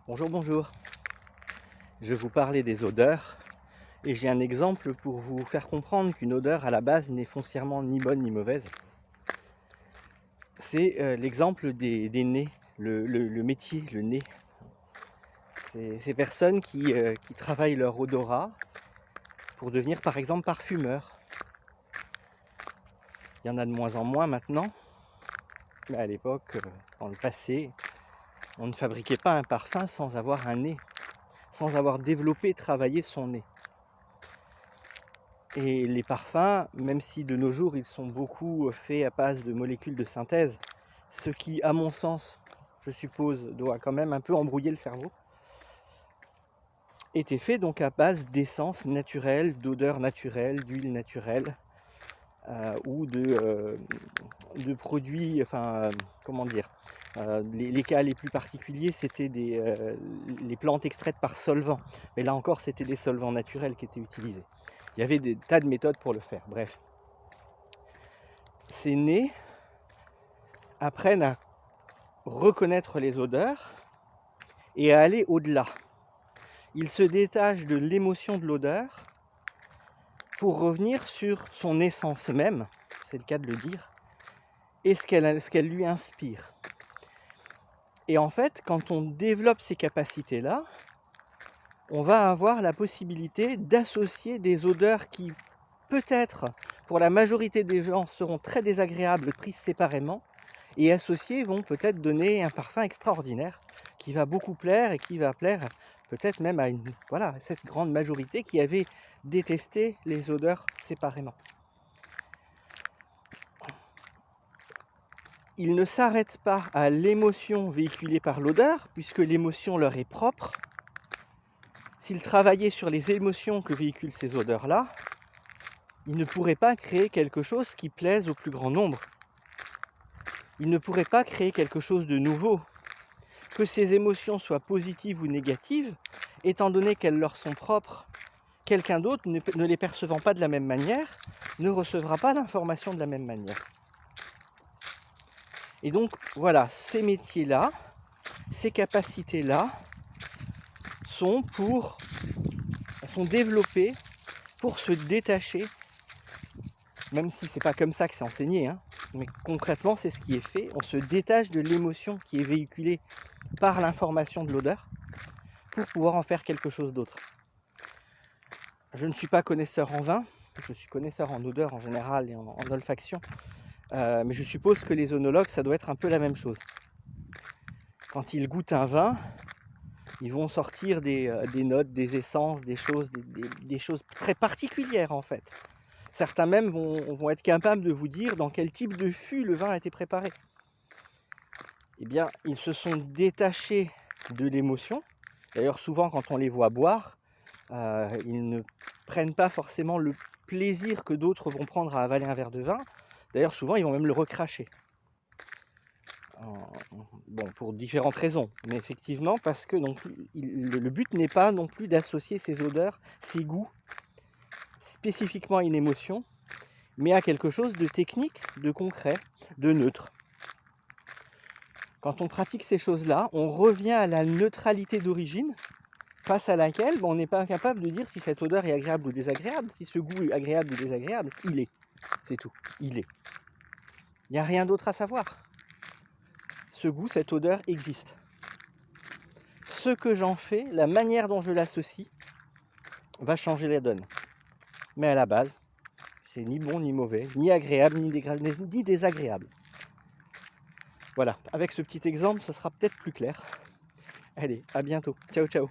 Bonjour, bonjour. Je vais vous parler des odeurs et j'ai un exemple pour vous faire comprendre qu'une odeur à la base n'est foncièrement ni bonne ni mauvaise. C'est l'exemple des nez, le métier, le nez. C'est ces personnes qui travaillent leur odorat pour devenir par exemple parfumeurs. Il y en a de moins en moins maintenant, mais à l'époque, dans le passé, on ne fabriquait pas un parfum sans avoir un nez, sans avoir développé, travaillé son nez. Et les parfums, même si de nos jours ils sont beaucoup faits à base de molécules de synthèse, ce qui, à mon sens, je suppose, doit quand même un peu embrouiller le cerveau, étaient faits donc à base d'essences naturelles, d'odeurs naturelles, d'huiles naturelles, ou de produits, comment dire, les cas les plus particuliers, c'était les plantes extraites par solvant. Mais là encore, c'était des solvants naturels qui étaient utilisés. Il y avait des tas de méthodes pour le faire. Bref, ces nez apprennent à reconnaître les odeurs et à aller au-delà. Ils se détachent de l'émotion de l'odeur pour revenir sur son essence même, c'est le cas de le dire, et ce qu'elle lui inspire. Et en fait, quand on développe ces capacités-là, on va avoir la possibilité d'associer des odeurs qui, peut-être, pour la majorité des gens, seront très désagréables prises séparément, et associées vont peut-être donner un parfum extraordinaire qui va beaucoup plaire et qui va plaire peut-être même à cette grande majorité qui avait détesté les odeurs séparément. Ils ne s'arrêtent pas à l'émotion véhiculée par l'odeur, puisque l'émotion leur est propre. S'ils travaillaient sur les émotions que véhiculent ces odeurs-là, ils ne pourraient pas créer quelque chose qui plaise au plus grand nombre. Ils ne pourraient pas créer quelque chose de nouveau. Que ces émotions soient positives ou négatives, étant donné qu'elles leur sont propres, quelqu'un d'autre, ne les percevant pas de la même manière, ne recevra pas l'information de la même manière. Et donc, voilà, ces métiers-là, ces capacités-là sont développées pour se détacher, même si c'est pas comme ça que c'est enseigné, mais concrètement c'est ce qui est fait. On se détache de l'émotion qui est véhiculée par l'information de l'odeur pour pouvoir en faire quelque chose d'autre. Je ne suis pas connaisseur en vin, je suis connaisseur en odeur en général et en olfaction, mais je suppose que les œnologues, ça doit être un peu la même chose. Quand ils goûtent un vin, ils vont sortir des notes, des essences, des choses très particulières en fait. Certains même vont être capables de vous dire dans quel type de fût le vin a été préparé. Eh bien, ils se sont détachés de l'émotion. D'ailleurs, souvent quand on les voit boire, ils ne prennent pas forcément le plaisir que d'autres vont prendre à avaler un verre de vin. D'ailleurs, souvent, ils vont même le recracher. Bon, pour différentes raisons, mais effectivement parce que donc, le but n'est pas non plus d'associer ces odeurs, ces goûts, spécifiquement à une émotion, mais à quelque chose de technique, de concret, de neutre. Quand on pratique ces choses-là, on revient à la neutralité d'origine, face à laquelle on n'est pas capable de dire si cette odeur est agréable ou désagréable, si ce goût est agréable ou désagréable, il est. C'est tout, il est. Il n'y a rien d'autre à savoir. Ce goût, cette odeur existe. Ce que j'en fais, la manière dont je l'associe, va changer la donne. Mais à la base, c'est ni bon ni mauvais, ni agréable ni désagréable. Voilà, avec ce petit exemple, ce sera peut-être plus clair. Allez, à bientôt. Ciao, ciao.